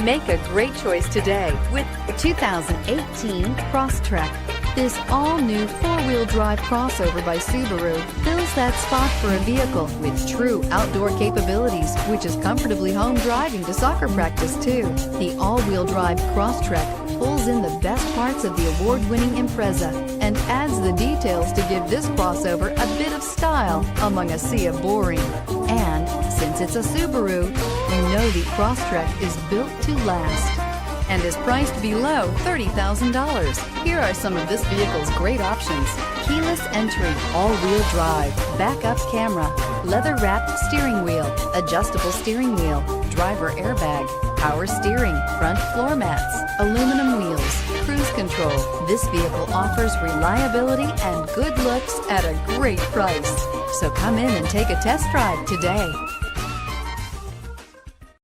Make a great choice today with 2018 Crosstrek. This all-new four-wheel drive crossover by Subaru fills that spot for a vehicle with true outdoor capabilities, which is comfortably home driving to soccer practice too. The all-wheel drive Crosstrek pulls in the best parts of the award-winning Impreza and adds the details to give this crossover a bit of style among a sea of boring. And since it's a Subaru, you know the Crosstrek is built to last and is priced below $30,000. Here are some of this vehicle's great options: keyless entry, all-wheel drive, backup camera, leather-wrapped steering wheel, adjustable steering wheel, driver airbag, power steering, front floor mats, aluminum wheels, cruise control. This vehicle offers reliability and good looks at a great price. So come in and take a test drive today.